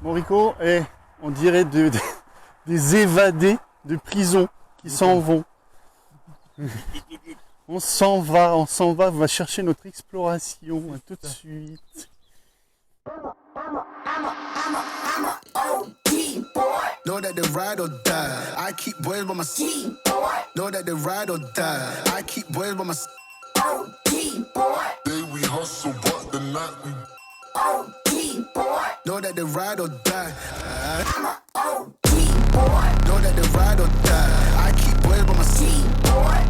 Bon Rico, on dirait des évadés de prison qui s'en vont. On s'en va, on va chercher notre exploration. À tout de suite. Know that they ride or die. I keep boys by my side. Know that they ride or die. I keep boys by my side. Day we hustle, but the night we Know that they ride or die. Know that they ride or die. I keep boys by my side.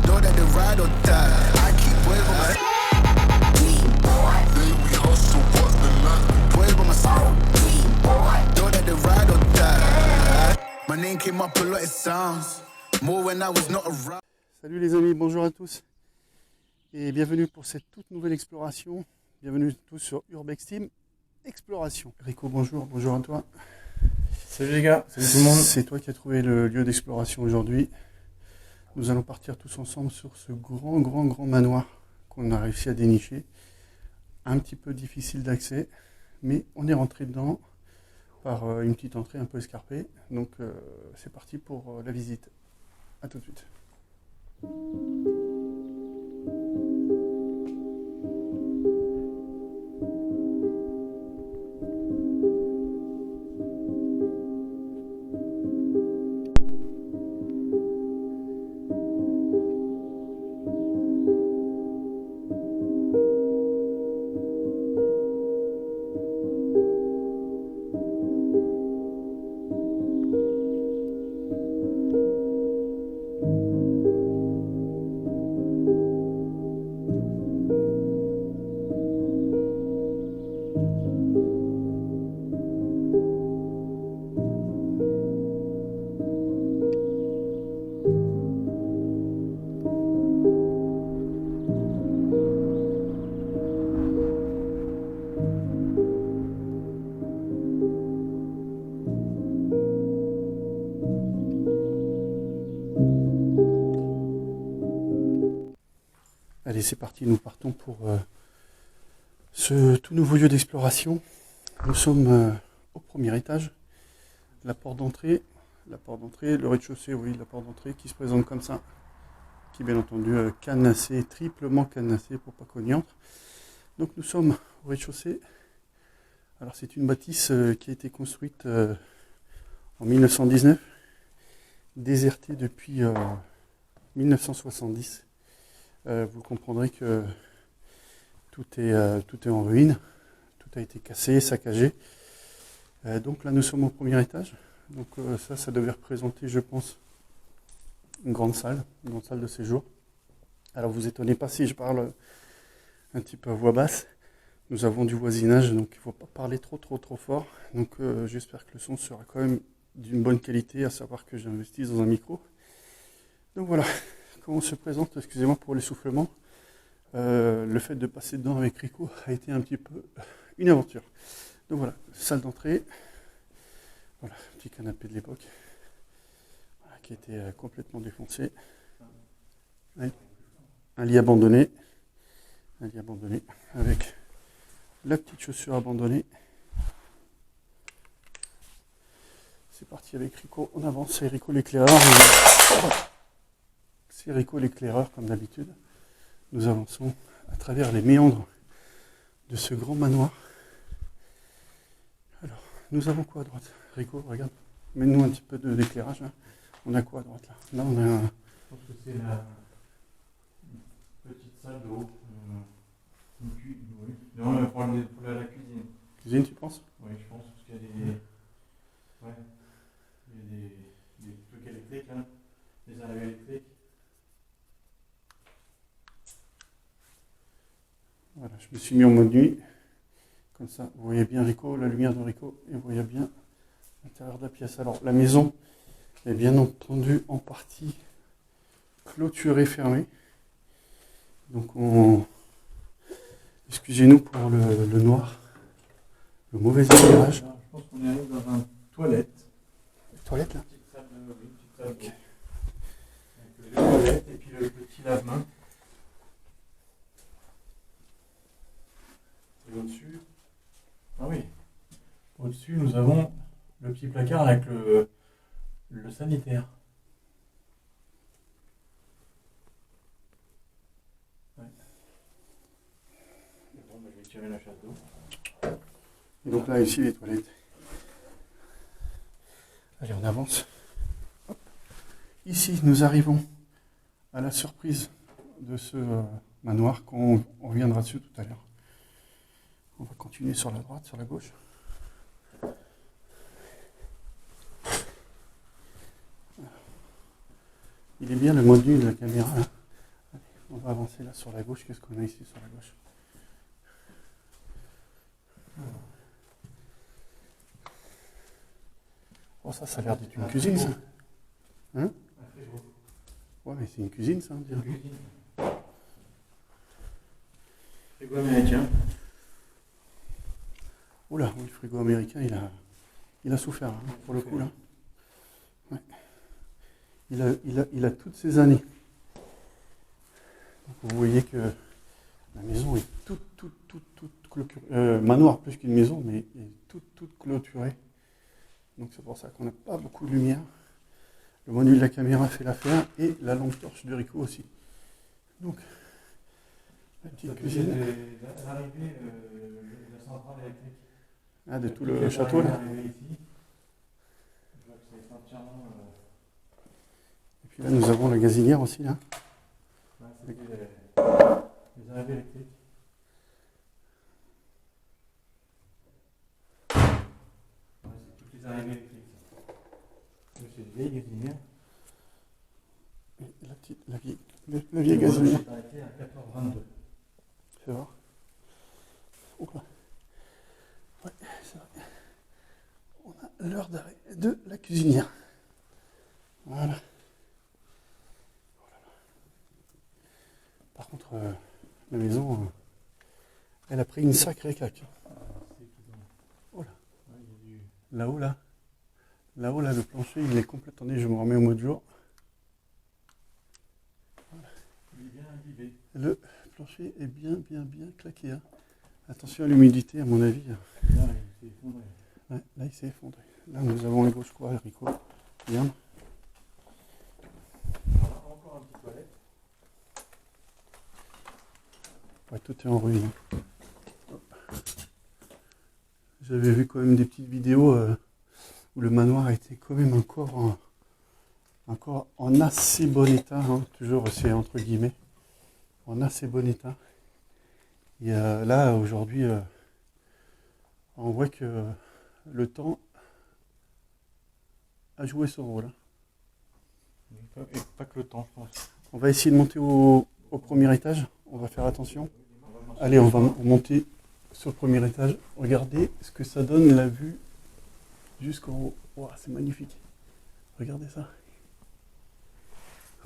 Know that they ride or die. I keep boys by my side. day we hustle, but the night we Boys by my side. Know that they ride or die. My name came up a lot, it sounds more when I was not around. Salut les amis, bonjour à tous. Et bienvenue pour cette toute nouvelle exploration. Bienvenue tous sur Urbex Team Exploration. Rico, bonjour à toi. Salut les gars, salut tout le monde. C'est toi qui as trouvé le lieu d'exploration aujourd'hui. Nous allons partir tous ensemble sur ce grand manoir qu'on a réussi à dénicher. Un petit peu difficile d'accès, mais on est rentré dedans par une petite entrée un peu escarpée. Donc c'est parti pour la visite. A tout de suite. Allez, c'est parti, nous partons pour ce tout nouveau lieu d'exploration. Nous sommes au premier étage. La porte d'entrée, le rez-de-chaussée, oui, la porte d'entrée qui se présente comme ça, qui est bien entendu cadenassée, triplement cadenassée pour pas qu'on y entre. Donc nous sommes au rez-de-chaussée. Alors c'est une bâtisse qui a été construite en 1919, désertée depuis 1970. Vous comprendrez que tout est en ruine, tout a été cassé, saccagé. Donc là nous sommes au premier étage. Donc ça devait représenter, je pense, une grande salle de séjour. Alors vous étonnez pas si je parle un petit peu à voix basse. Nous avons du voisinage, donc il ne faut pas parler trop fort. Donc j'espère que le son sera quand même d'une bonne qualité, à savoir que j'investis dans un micro. Donc voilà. Comment on se présente, excusez-moi pour l'essoufflement, le fait de passer dedans avec Rico a été un petit peu une aventure. Donc voilà, salle d'entrée, voilà, petit canapé de l'époque, voilà, qui était complètement défoncé, un lit abandonné, avec la petite chaussure abandonnée. C'est parti avec Rico, on avance, c'est Rico l'éclaireur. C'est Rico l'éclaireur, comme d'habitude. Nous avançons à travers les méandres de ce grand manoir. Alors, nous avons quoi à droite? Rico, regarde, mets-nous un petit peu d'éclairage. Hein. On a quoi à droite là? Là, on a un... Je pense que c'est la petite salle de haut. Oui. Non, pour la cuisine. Cuisine, tu penses? Oui, je pense, parce qu'il y a des... Ouais. Il y a des trucs électriques, hein. Des arrivées électriques. Voilà, je me suis mis en mode nuit. Comme ça, vous voyez bien Rico, la lumière de Rico, et vous voyez bien l'intérieur de la pièce. Alors, la maison est bien entendu en partie clôturée, fermée. Donc, excusez-nous pour le noir, le mauvais éclairage. Je pense qu'on arrive dans une toilette. Toilette, là? Petite salle de okay. Avec les toilettes et puis le petit lave-main. Et au-dessus, ah oui, au-dessus nous avons petit placard avec le sanitaire. Ouais. Bon, bah, je vais tirer la chasse d'eau. Et donc là, ici, les toilettes. Allez, on avance. Hop. Ici, nous arrivons à la surprise de ce manoir qu'on reviendra dessus tout à l'heure. On va continuer sur la droite, sur la gauche. Il est bien le module de la caméra. Là. Allez, on va avancer là sur la gauche. Qu'est-ce qu'on a ici sur la gauche? Oh, ça a l'air d'être une cuisine, ça. Hein? Ouais, mais c'est une cuisine, ça, on dirait. Frigo américain. Oula, oui, le frigo américain, il a souffert, hein, pour le coup, là. Ouais. Il a toutes ces années. Donc, vous voyez que la maison est toute clôturée. Manoir plus qu'une maison, mais est toute clôturée. Donc c'est pour ça qu'on n'a pas beaucoup de lumière. Le module de la caméra fait l'affaire et la lampe torche de Rico aussi. Donc, la petite cuisine. L'arrivée de la centrale électrique. Ah, de tout le château là. Ici. Je vois que c'est entièrement. Et puis là, nous avons la gazinière aussi là. Ouais, les arrivées électriques. Ouais, c'est toutes les arrivées électriques. C'est une vieille gazinière. La vieille gazinière. C'est arrêté à 14h22. Fais voir. Oula. Ouais, c'est vrai. On a l'heure d'arrêt de la cuisinière. Voilà. Oh là là. Par contre, la maison, elle a pris une sacrée claque. Oh là. Là-haut, là. Là-haut, là, le plancher, il est complet. Attendez, je me remets au mode jour. Voilà. Il est bien imbibé. Le plancher est bien claqué. Hein. Attention à l'humidité, à mon avis. Là, il s'est effondré. Ouais, là, il s'est effondré. Là, nous avons la gauche quoi, Rico. Regarde. Encore un petit toilette. Ouais, tout est en ruine. J'avais vu quand même des petites vidéos où le manoir était quand même encore en assez bon état. Hein. Toujours, c'est entre guillemets. En assez bon état. Et là, aujourd'hui, on voit que le temps a joué son rôle. Et pas que le temps, je pense. On va essayer de monter au premier étage. On va faire attention. Allez, on va monter sur le premier étage. Regardez ce que ça donne, la vue jusqu'en haut. Wow, c'est magnifique. Regardez ça.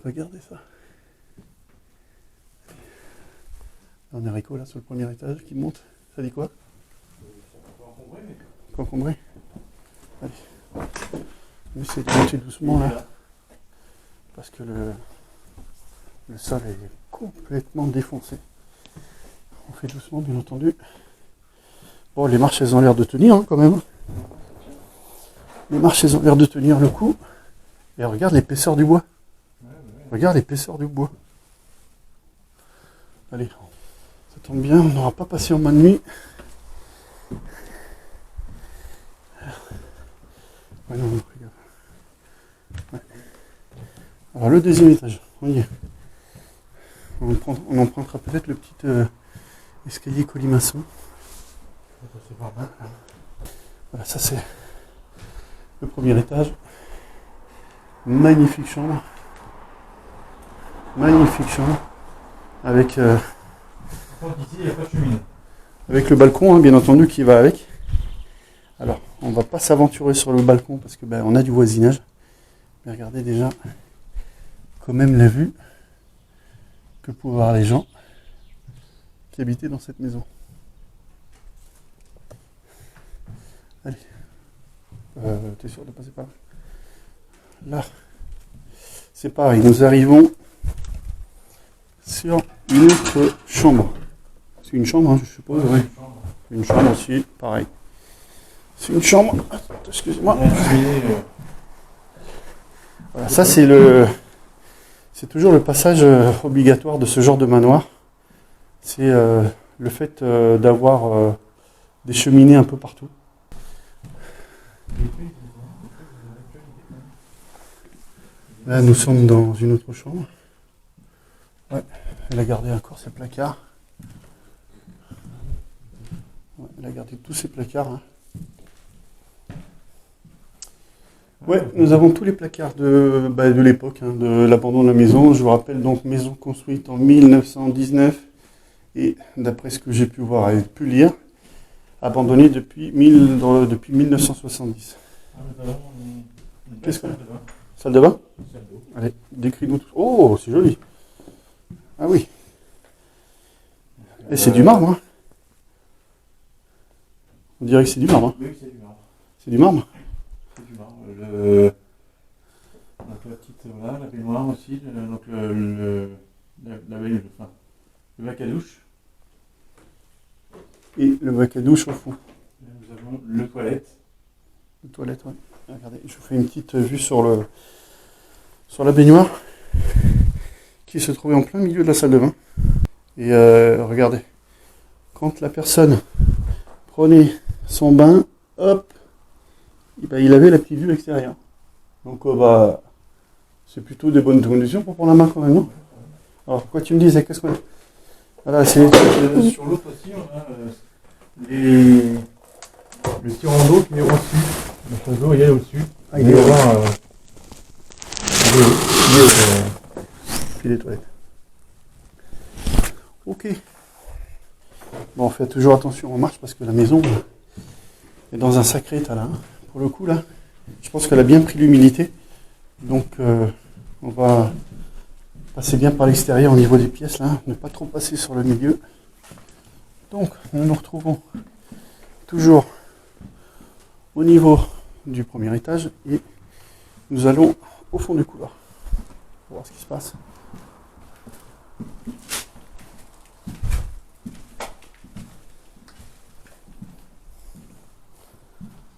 Regardez ça. Là, on est Rico, là, sur le premier étage, qui monte. Ça dit quoi? Encombré. Allez. On essaie de monter doucement, là. Parce que le sol est complètement défoncé. On fait doucement, bien entendu. Bon, les marches, elles ont l'air de tenir, hein, quand même. Les marches, elles ont l'air de tenir le coup. Et regarde l'épaisseur du bois. Regarde l'épaisseur du bois. Allez, ça tombe bien, on n'aura pas passé en bonne nuit. Ouais, non, regarde. Ouais. Alors, le deuxième étage, on y est. On empruntera peut-être le petit escalier colimaçon. Voilà, ça c'est le premier étage. Magnifique chambre. Magnifique chambre. Avec, Ici, il n'y a pas de cheminée. avec le balcon, hein, bien entendu, qui va avec. Alors, on va pas s'aventurer sur le balcon parce que on a du voisinage. Mais regardez déjà quand même la vue que pouvaient avoir les gens qui habitaient dans cette maison. Allez. T'es sûr de passer par là? Là, c'est pareil. Nous arrivons sur une autre chambre. C'est une chambre, hein, je suppose. Ouais. Une chambre aussi, pareil. C'est une chambre. Attends, excusez-moi. La cheminée, Voilà, ça c'est toujours le passage obligatoire de ce genre de manoir. C'est le fait d'avoir des cheminées un peu partout. Là, nous sommes dans une autre chambre. Ouais, elle a gardé encore ses placards. Ouais, elle a gardé tous ses placards. Hein. Ouais, nous avons tous les placards de l'époque, hein, de l'abandon de la maison. Je vous rappelle donc maison construite en 1919 et d'après ce que j'ai pu voir et pu lire, abandonnée depuis 1970. Qu'est-ce qu'on a ? Salle de bain ? Allez, décris-nous tout. Oh, c'est joli. Ah oui. Et c'est du marbre. Hein. On dirait que c'est du marbre. Hein. Oui, c'est du marbre. C'est du marbre. C'est du marbre. Donc la petite, voilà, la baignoire aussi, donc le bac à douche. Et le bac à douche au fond. Nous avons le toilette. Les toilettes, ouais. Regardez, je vous fais une petite vue sur la baignoire qui se trouvait en plein milieu de la salle de bain. Et regardez, quand la personne prenait son bain, hop, et ben, il avait la petite vue extérieure. Donc c'est plutôt des bonnes conditions pour prendre la main quand même, non ? Alors quoi tu me disais, qu'est-ce qu'on a ? Voilà, c'est Sur l'autre aussi, on a le tirant d'eau qui est au-dessus. Le chasse d'eau, il est au-dessus. Ah, il est au-dessus. puis les toilettes. Ok. Bon, on fait toujours attention en marche parce que la maison est dans un sacré état là. Hein. Pour le coup là, je pense qu'elle a bien pris l'humidité. Donc on va passer bien par l'extérieur au niveau des pièces là, ne pas trop passer sur le milieu. Donc nous nous retrouvons toujours au niveau du premier étage et nous allons au fond du couloir pour voir ce qui se passe.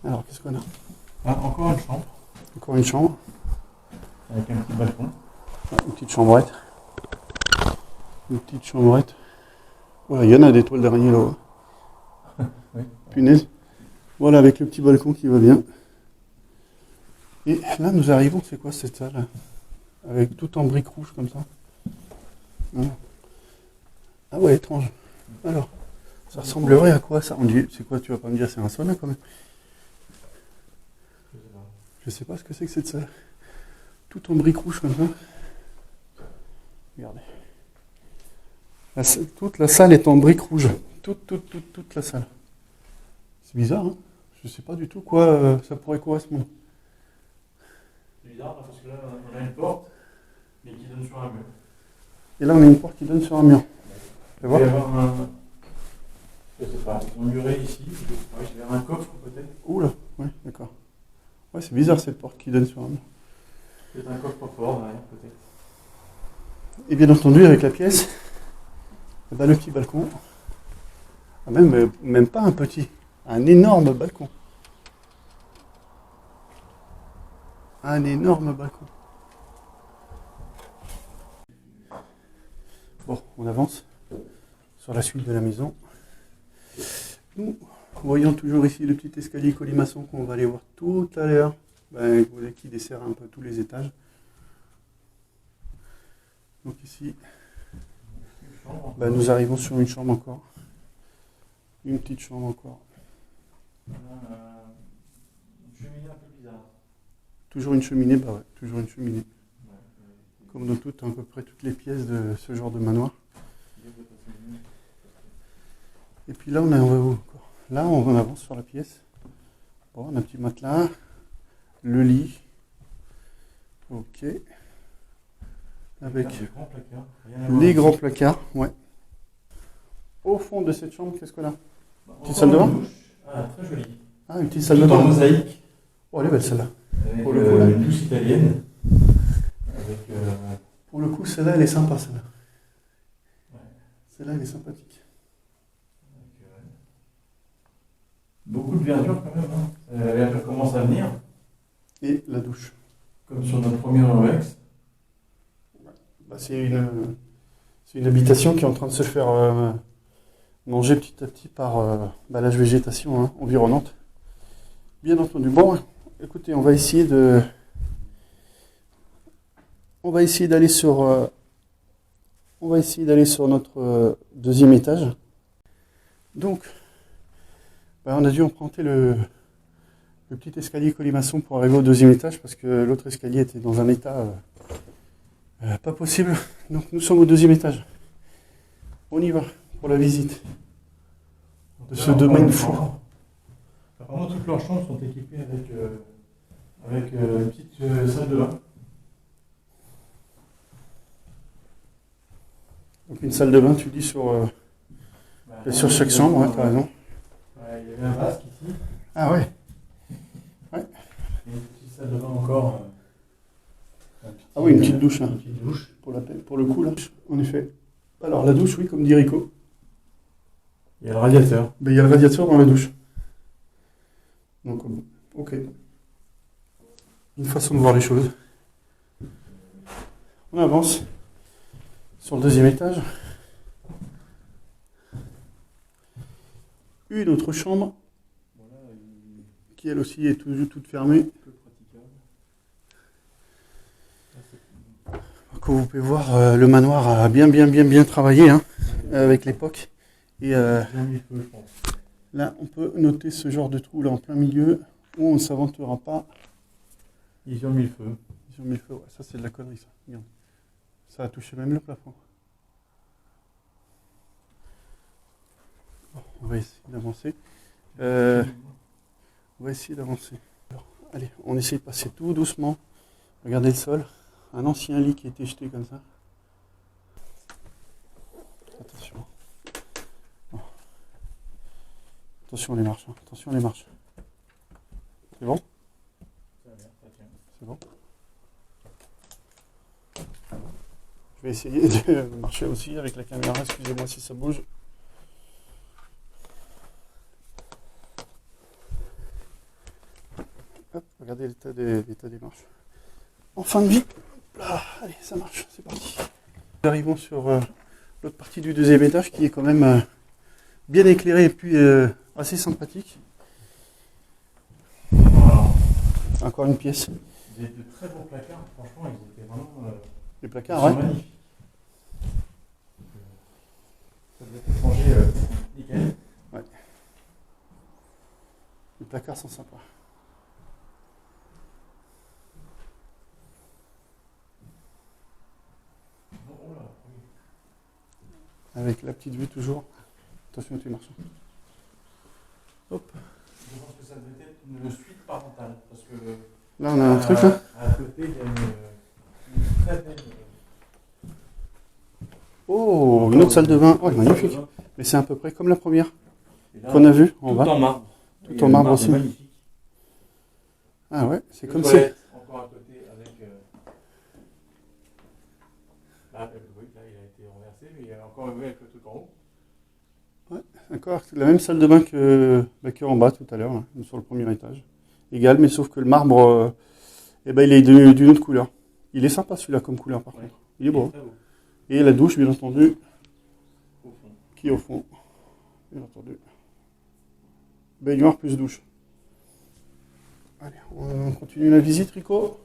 Alors qu'est-ce qu'on a ? Ah, encore une chambre Encore une chambre, avec un petit balcon. une petite chambrette. Une petite chambrette. Voilà, il y en a des toiles d'araignée là-haut. Oui. Punaise. Voilà, avec le petit balcon qui va bien. Et là, nous arrivons, c'est quoi cette salle ? Avec tout en briques rouges comme ça. Ah ouais, étrange. Alors, ça ressemblerait à quoi ça ? On dit, c'est quoi, tu vas pas me dire, c'est un sauna quand même ? Je sais pas ce que c'est que cette salle. Tout en briques rouges comme ça. Regardez. Toute la salle est en briques rouges. Toute la salle. C'est bizarre, hein ? Je sais pas du tout quoi ça pourrait correspondre. C'est bizarre parce que là, on a une porte, mais qui donne sur un mur. Et là, on a une porte qui donne sur un mur. Tu Il vois ? va y avoir un... Je sais pas, ils ont muré ici. Il va y avoir un coffre peut-être. Oula, ouais, d'accord. Ouais, c'est bizarre cette porte qui donne sur un mur. Peut-être un coffre fort derrière peut-être. Et bien entendu, avec la pièce, eh ben, le petit balcon. Ah, même pas un petit, un énorme balcon. Un énorme balcon. Bon, on avance sur la suite de la maison. Nous voyons toujours ici le petit escalier colimaçon qu'on va aller voir tout à l'heure, qui dessert un peu tous les étages. Donc ici, nous arrivons sur une chambre encore. Une petite chambre encore. On a une cheminée un peu bizarre. Toujours une cheminée, bah ouais, toujours une cheminée. Comme dans à peu près toutes les pièces de ce genre de manoir. Et puis là, on va où encore ? Là, on avance sur la pièce. Bon, on a un petit matelas, le lit. Ok. Avec les grands placards, ouais. Au fond de cette chambre, qu'est-ce qu'on a ? Petite salle de bain ? Ah, très jolie. Ah, une petite salle de Tout en bain. mosaïque. Oh, elle est belle celle-là. Avec Pour le coup, là. une douche italienne. Avec, Pour le coup, celle-là, elle est sympa, celle-là. Ouais. Celle-là, elle est sympathique. Beaucoup de verdure quand même. Hein. La verdure commence à venir, Et la douche. comme sur notre premier Rex. Bah, c'est une habitation qui est en train de se faire manger petit à petit par la végétation environnante. Bien entendu. Bon, écoutez, on va essayer d'aller sur notre deuxième étage. Donc, on a dû emprunter le petit escalier colimaçon pour arriver au deuxième étage parce que l'autre escalier était dans un état pas possible. Donc nous sommes au deuxième étage. On y va pour la visite de ce domaine fou. Apparemment, toutes leurs chambres sont équipées avec une petite salle de bain. Donc une salle de bain, tu dis sur chaque chambre, ouais, t'as raison. Ouais, il y avait un vasque ici. Ah ouais. Et une petite salle de bain encore. Ah oui, une petite douche, hein. Une petite douche. Pour le coup, là, en effet. Alors la douche, oui, comme dit Rico. Il y a le radiateur. Ben, il y a le radiateur dans la douche. Donc, ok. Une façon de voir les choses. On avance sur le deuxième étage. Une autre chambre qui elle aussi est toute fermée. Comme vous pouvez voir, le manoir a bien travaillé avec l'époque. Et là, on peut noter ce genre de trou là en plein milieu où on ne s'aventera pas. Ils ont mis le feu. Ils ont mis le feu, ouais, ça c'est de la connerie ça. Regarde. Ça a touché même le plafond. Bon, on va essayer d'avancer. Alors, allez, on essaie de passer tout doucement. Regardez le sol. Un ancien lit qui a été jeté comme ça. Attention. Oh. Attention les marches. Hein. Attention les marches. C'est bon ? C'est bon ? Je vais essayer de marcher aussi avec la caméra. Excusez-moi si ça bouge. Hop, regardez l'état des marches. En fin de vie. Là, allez, ça marche, c'est parti. Nous arrivons sur l'autre partie du deuxième étage qui est quand même bien éclairée et puis assez sympathique. Encore une pièce. Ils avaient de très beaux placards, franchement, ils étaient vraiment. Les placards, ouais. Magnifiques. Ça devait être rangé nickel. Ouais. Les placards sont sympas. Oh là, oui. Avec la petite vue toujours. Attention, tu marches. Hop. Je pense que ça devait être une suite parentale. Parce que Là, on a un truc là. à côté, il y a une très belle. Oh, une autre salle de bain. Oh, magnifique. Mais c'est à peu près comme la première Là, qu'on a vue en tout bas. en marbre. Tout Il y a en le marbre marbre aussi. Magnifique. Ah ouais, c'est Le comme ça. toilette, encore à côté avec. Oui, là, il a été renversé, mais il y a encore avec le truc en haut. D'accord, c'est la même salle de bain que en bas tout à l'heure, là, sur le premier étage. Égal, mais sauf que le marbre, il est d'une autre couleur. Il est sympa celui-là comme couleur par Ouais. contre. Il est beau. Très beau. Et la douche, bien entendu, Au fond. qui est au fond. Bien entendu. Baignoire plus douche. Allez, on continue la visite, Rico.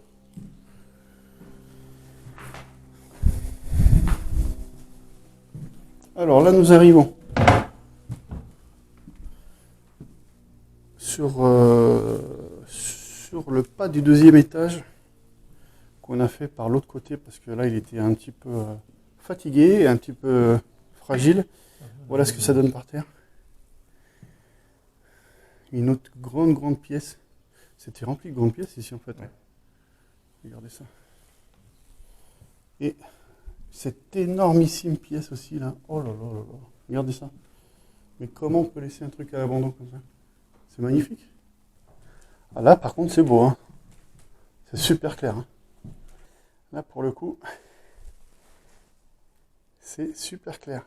Alors là, nous arrivons sur le pas du deuxième étage qu'on a fait par l'autre côté parce que là, il était un petit peu fatigué et un petit peu fragile. Voilà ce que ça donne par terre. Une autre grande pièce. C'était rempli de grandes pièces ici en fait. Ouais. Regardez ça. Et cette énormissime pièce aussi là. Oh là là là là. Regardez ça. Mais comment on peut laisser un truc à l'abandon comme ça? C'est magnifique. Ah là par contre c'est beau. Hein. C'est super clair. Hein. Là pour le coup, c'est super clair.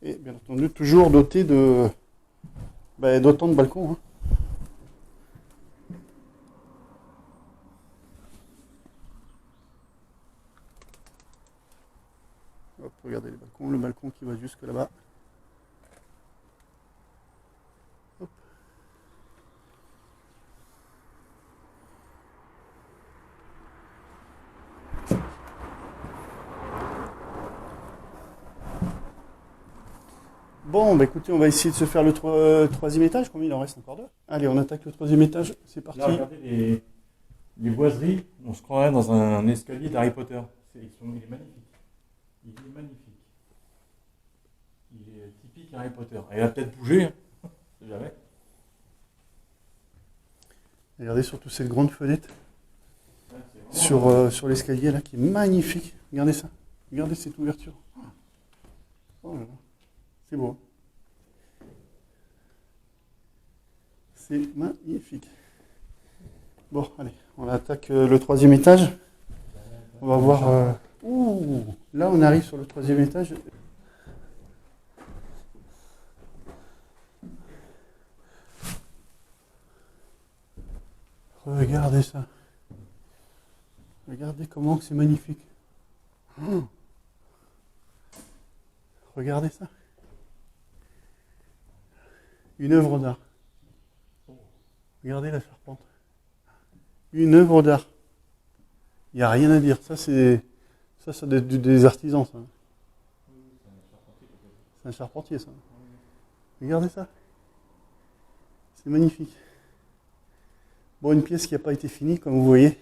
Et bien entendu, toujours doté de d'autant de balcons. Hein. Hop, regardez les balcons, le balcon qui va jusque là-bas. Hop. Bon, bah écoutez, on va essayer de se faire le troisième étage. Combien il en reste encore deux? Allez, on attaque le troisième étage. C'est parti. Là, regardez les boiseries. On se croirait dans un escalier d'Harry Potter. Il est magnifique. Il est magnifique. Il est typique Harry Potter. Il a peut-être bougé. Hein. Je sais jamais. Regardez surtout cette grande fenêtre Ouais, c'est vraiment- sur l'escalier là qui est magnifique. Regardez ça. Regardez cette ouverture. Oh là là. C'est beau. C'est magnifique. Bon, allez, on attaque le troisième étage. On va voir. Ouh, là, on arrive sur le troisième étage. Regardez ça. Regardez comment c'est magnifique. Oh. Regardez ça. Une œuvre d'art. Regardez la charpente. Une œuvre d'art. Il n'y a rien à dire. Ça doit être des artisans, ça. C'est un charpentier, ça. Regardez ça. C'est magnifique. Bon, une pièce qui n'a pas été finie, comme vous voyez,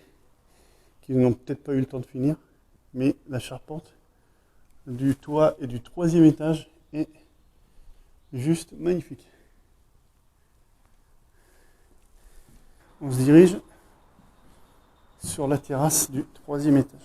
qu'ils n'ont peut-être pas eu le temps de finir, mais la charpente du toit et du troisième étage est juste magnifique. On se dirige sur la terrasse du troisième étage.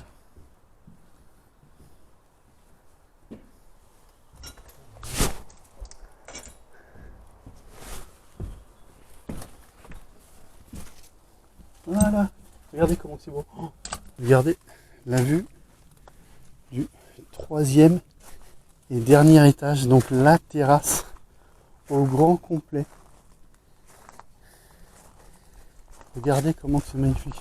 Voilà, regardez comment c'est beau. Oh, regardez la vue du troisième et dernier étage, donc la terrasse au grand complet. Regardez comment c'est magnifique.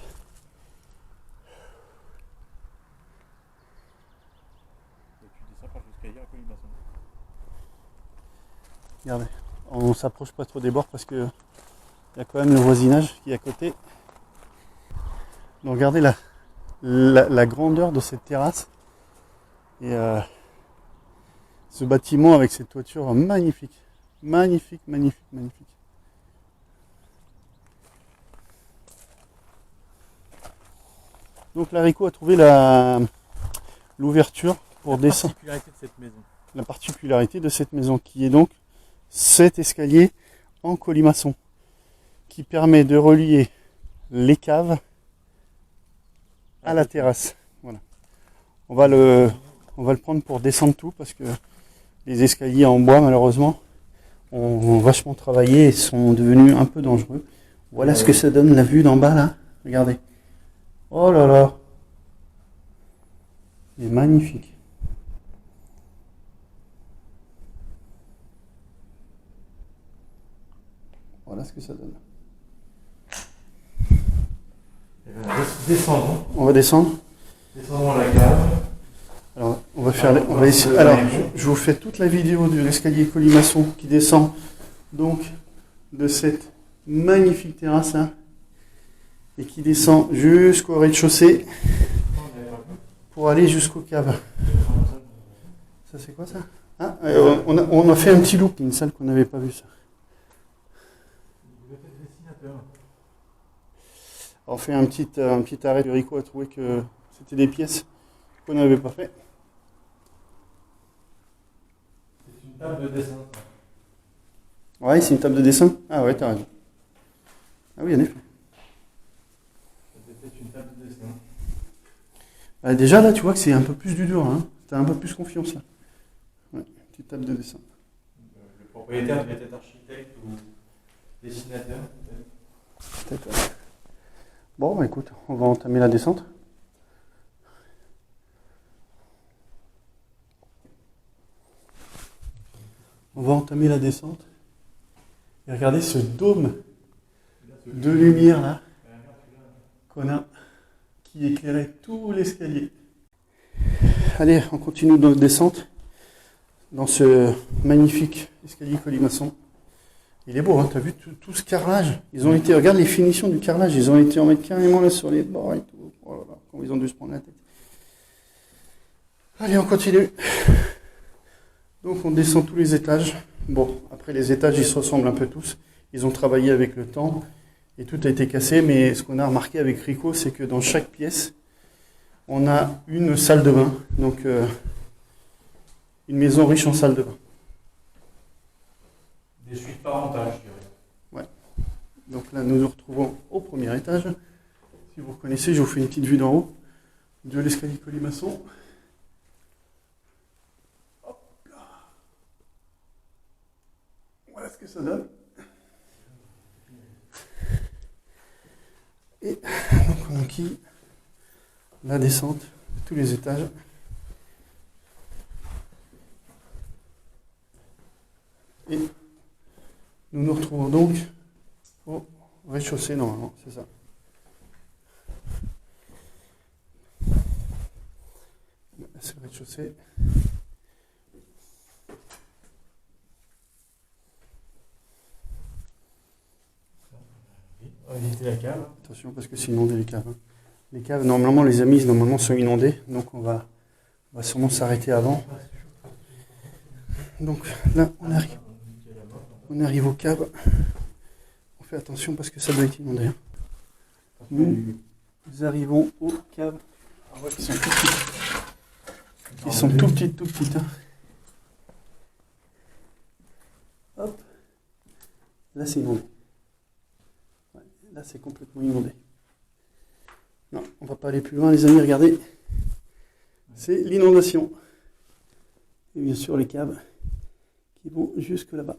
Et tu descends par l'escalier à Colimaçon. Regardez, on s'approche pas trop des bords parce que il y a quand même le voisinage qui est à côté. Donc regardez la grandeur de cette terrasse et ce bâtiment avec cette toiture magnifique. Magnifique, magnifique, magnifique. Donc l'haricot a trouvé l'ouverture pour descendre. Particularité de cette maison. La particularité de cette maison qui est donc cet escalier en colimaçon qui permet de relier les caves à la terrasse. Voilà. On va le prendre pour descendre tout parce que les escaliers en bois malheureusement ont vachement travaillé et sont devenus un peu dangereux. Voilà ce que ça donne la vue d'en bas là. Regardez. Oh là là. Il est magnifique. Voilà ce que ça donne. Descendons. On va descendre. Descendons la cave. Alors, on va essayer. Alors, je vous fais toute la vidéo de l'escalier colimaçon qui descend donc de cette magnifique terrasse là et qui descend jusqu'au rez-de-chaussée pour aller jusqu'aux caves. Ça c'est quoi ça? Ah, on a fait un petit loop, une salle qu'on n'avait pas vue ça. On fait un petit arrêt. Rico a trouvé que c'était des pièces qu'on n'avait pas fait. C'est une table de dessin. Ouais, c'est une table de dessin. Ah ouais, t'as raison. Ah oui, en effet. C'était une table de dessin. Bah, déjà là, tu vois que c'est un peu plus du dur. Hein. T'as un peu plus confiance là. Ouais, petite table de dessin. Le propriétaire devait être architecte ou dessinateur. Peut-être. Ouais. Bon, bah écoute, on va entamer la descente. On va entamer la descente. Et regardez ce dôme de lumière là qu'on a qui éclairait tout l'escalier. Allez, on continue notre descente dans ce magnifique escalier colimaçon. Il est beau, hein, t'as vu tout ce carrelage. Ils ont été, regarde les finitions du carrelage, ils ont été en mettre carrément là sur les bords et tout. Oh là là, comment ils ont dû se prendre la tête. Allez, on continue. Donc on descend tous les étages. Bon, après les étages, ils se ressemblent un peu tous. Ils ont travaillé avec le temps et tout a été cassé. Mais ce qu'on a remarqué avec Rico, c'est que dans chaque pièce, on a une salle de bain. Donc une maison riche en salle de bain. Des suites parentales, je dirais. Ouais. Donc là, nous nous retrouvons au premier étage. Si vous reconnaissez, je vous fais une petite vue d'en haut de l'escalier colimaçon. Hop là. Voilà ce que ça donne. Et donc on enquille la descente de tous les étages. Et nous nous retrouvons donc au rez-de-chaussée normalement, c'est ça. C'est le rez-de-chaussée. On va visiter la cave. Attention parce que c'est inondé les caves. Hein. Les caves, normalement, les amis, normalement sont inondées, donc on va sûrement s'arrêter avant. Donc là, on arrive aux caves. On fait attention parce que ça doit être inondé. Hein. Nous arrivons aux caves. Ah ouais, qui sont tout petites. Ils sont tout petites. Hein. Hop. Là, c'est inondé. Ouais, là, c'est complètement inondé. Non, on va pas aller plus loin, les amis. Regardez. C'est l'inondation. Et bien sûr, les caves qui vont jusque là-bas.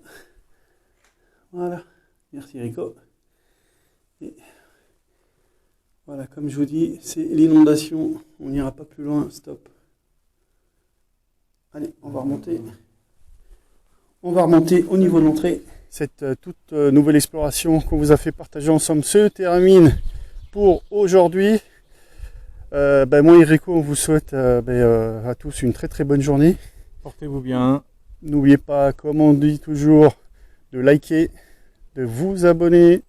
Voilà. Merci, Rico. Et voilà, comme je vous dis, c'est l'inondation. On n'ira pas plus loin. Stop. Allez, on va remonter. On va remonter au niveau de l'entrée. Cette toute nouvelle exploration qu'on vous a fait partager ensemble se termine pour aujourd'hui. Moi et Rico, on vous souhaite à tous une très très bonne journée. Portez-vous bien. N'oubliez pas, comme on dit toujours, de liker, de vous abonner,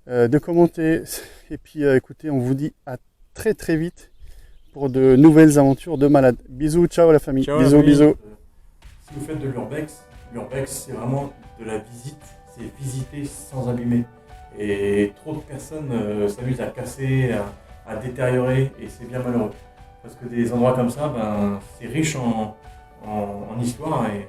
de commenter. Et puis écoutez, on vous dit à très très vite pour de nouvelles aventures de malades. Bisous, ciao la famille. Ciao, bisous, la famille. bisous. Si vous faites de l'urbex, c'est vraiment de la visite, c'est visiter sans abîmer. Et trop de personnes s'amusent à casser, à détériorer, et c'est bien malheureux. Parce que des endroits comme ça, c'est riche en histoire et